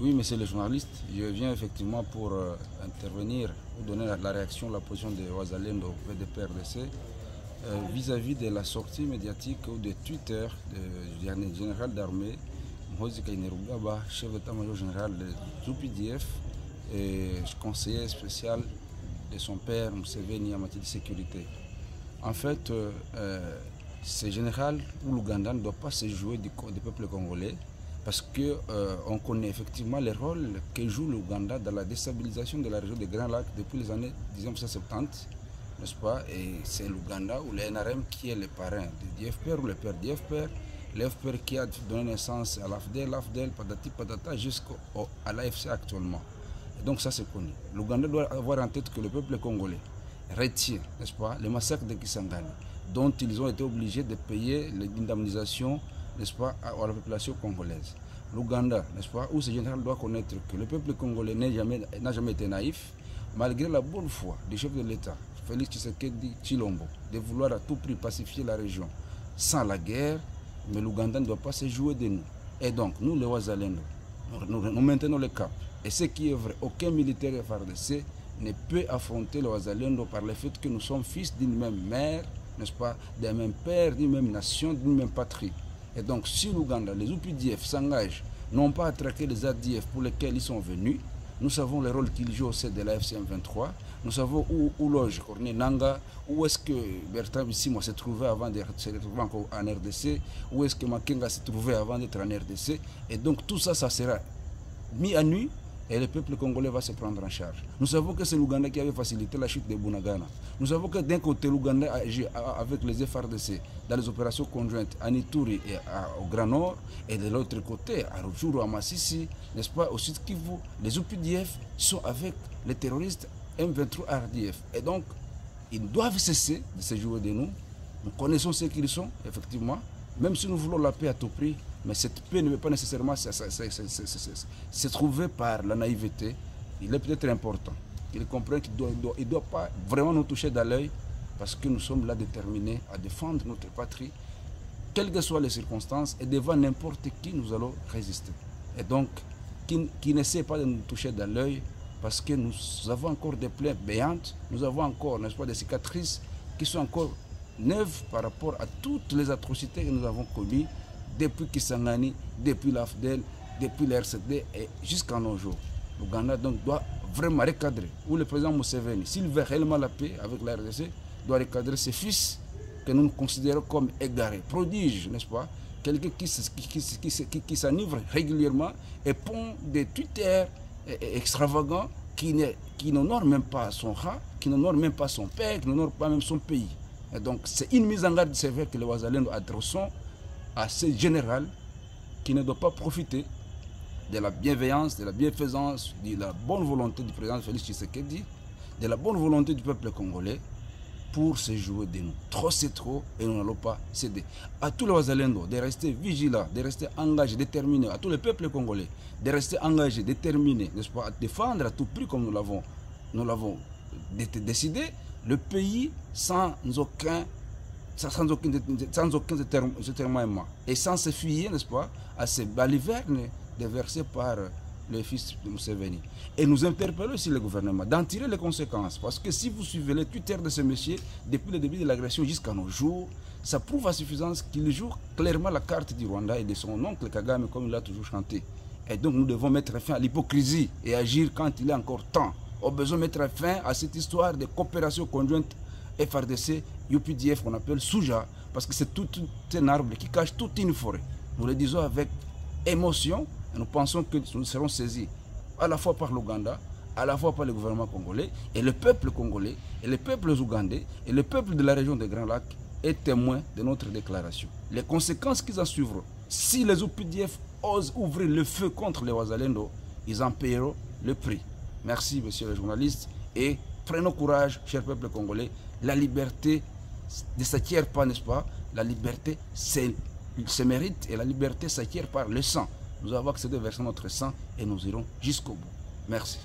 Oui, monsieur le journaliste, je viens effectivement pour intervenir ou donner la réaction, la position de Wazalendo VDP-RDC vis-à-vis de la sortie médiatique ou de Twitter du général d'armée, Mohozi Kainerugaba, chef d'état-major général de UPDF et conseiller spécial de son père Museveni en matière de sécurité. En fait, ce général ou l'Ouganda ne doit pas se jouer du peuple congolais, parce qu'on connaît effectivement le rôle que joue l'Ouganda dans la déstabilisation de la région des Grands Lacs depuis les années 1970, n'est-ce pas? Et c'est l'Ouganda ou le NRM qui est le parrain du DFPR ou le père DFPR, l'FPR qui a donné naissance à l'AFDEL, patati patata, jusqu'à l'AFC actuellement. Et donc ça c'est connu. L'Ouganda doit avoir en tête que le peuple congolais retient, n'est-ce pas, le massacre de Kisangani, dont ils ont été obligés de payer l'indemnisation, n'est-ce pas, à la population congolaise. L'Ouganda, n'est-ce pas, où ce général doit connaître que le peuple congolais n'a jamais été naïf, malgré la bonne foi du chef de l'État, Félix Tshisekedi Tshilombo, de vouloir à tout prix pacifier la région sans la guerre, mais l'Ouganda ne doit pas se jouer de nous. Et donc, nous, les Wazalendo, nous maintenons le cap. Et ce qui est vrai, aucun militaire FARDC ne peut affronter les Wazalendo par le fait que nous sommes fils d'une même mère, n'est-ce pas, d'un même père, d'une même nation, d'une même patrie. Et donc, si l'Ouganda, les UPDF s'engagent, non pas à traquer les ADF pour lesquels ils sont venus, nous savons le rôle qu'ils jouent au sein de la FCM23, nous savons où loge Corné Nanga, où est-ce que Bertrand Bisimwa s'est trouvé avant de se retrouver encore en RDC, où est-ce que Makenga s'est trouvé avant d'être en RDC. Et donc, tout ça, ça sera mis à nu et le peuple congolais va se prendre en charge. Nous savons que c'est l'Ouganda qui avait facilité la chute de Bunagana. Nous savons que d'un côté, l'Ouganda agit avec les FARDC dans les opérations conjointes à Ituri et au Grand Nord, et de l'autre côté, à Rutshuru, à Massissi, n'est-ce pas, au Sud Kivu, les UPDF sont avec les terroristes M23 RDF. Et donc, ils doivent cesser de se jouer de nous. Nous connaissons ce qu'ils sont, effectivement, même si nous voulons la paix à tout prix. Mais cette paix ne veut pas nécessairement se trouver par la naïveté. Il est peut-être important qu'ils comprennent qu'il ne doit pas vraiment nous toucher dans l'œil, parce que nous sommes là déterminés à défendre notre patrie, quelles que soient les circonstances, et devant n'importe qui, nous allons résister. Et donc, qui n'essaie pas de nous toucher dans l'œil, parce que nous avons encore des plaies béantes, nous avons encore, n'est-ce pas, des cicatrices qui sont encore neuves par rapport à toutes les atrocités que nous avons commises depuis Kisangani, depuis l'AFDEL, depuis l'RCD et jusqu'à nos jours. L'Ouganda donc doit vraiment recadrer, ou le président Museveni, s'il veut réellement la paix avec la RDC, doit recadrer ses fils que nous considérons comme égarés, prodiges, n'est-ce pas? Quelqu'un qui s'enivre régulièrement et pond des Twitter extravagants qui n'honorent même pas son rat, qui n'honorent même pas son père, qui n'honorent pas même son pays. Et donc c'est une mise en garde sévère que les Wazalendo adressons à ce général qui ne doit pas profiter de la bienveillance, de la bienfaisance, de la bonne volonté du président Félix Tshisekedi, de la bonne volonté du peuple congolais pour se jouer de nous. Trop c'est trop et nous n'allons pas céder. À tous les Wazalendo de rester vigilants, de rester engagés, déterminés, à tous les peuples congolais de rester engagés, déterminés, n'est-ce pas, à défendre à tout prix comme nous l'avons décidé, le pays sans aucun déterminement et sans se fier, n'est-ce pas, à ces balivernes déversées par le fils de Museveni. Et nous interpellons aussi le gouvernement d'en tirer les conséquences, parce que si vous suivez les Twitter de ce monsieur depuis le début de l'agression jusqu'à nos jours, ça prouve à suffisance qu'il joue clairement la carte du Rwanda et de son oncle Kagame comme il l'a toujours chanté. Et donc nous devons mettre fin à l'hypocrisie et agir quand il est encore temps. On a besoin de mettre fin à cette histoire de coopération conjointe FARDC, UPDF qu'on appelle Souja, parce que c'est tout un arbre qui cache toute une forêt. Nous le disons avec émotion et nous pensons que nous serons saisis à la fois par l'Ouganda, à la fois par le gouvernement congolais et le peuple congolais et les peuples ougandais et le peuple de la région des Grands Lacs est témoin de notre déclaration. Les conséquences qui en suivront, si les UPDF osent ouvrir le feu contre les Wazalendo, ils en paieront le prix. Merci, monsieur le journaliste, et prenons courage, cher peuple congolais. La liberté ne s'acquiert pas, n'est-ce pas? La liberté se mérite et la liberté s'acquiert par le sang. Nous avons accédé à verser notre sang et nous irons jusqu'au bout. Merci.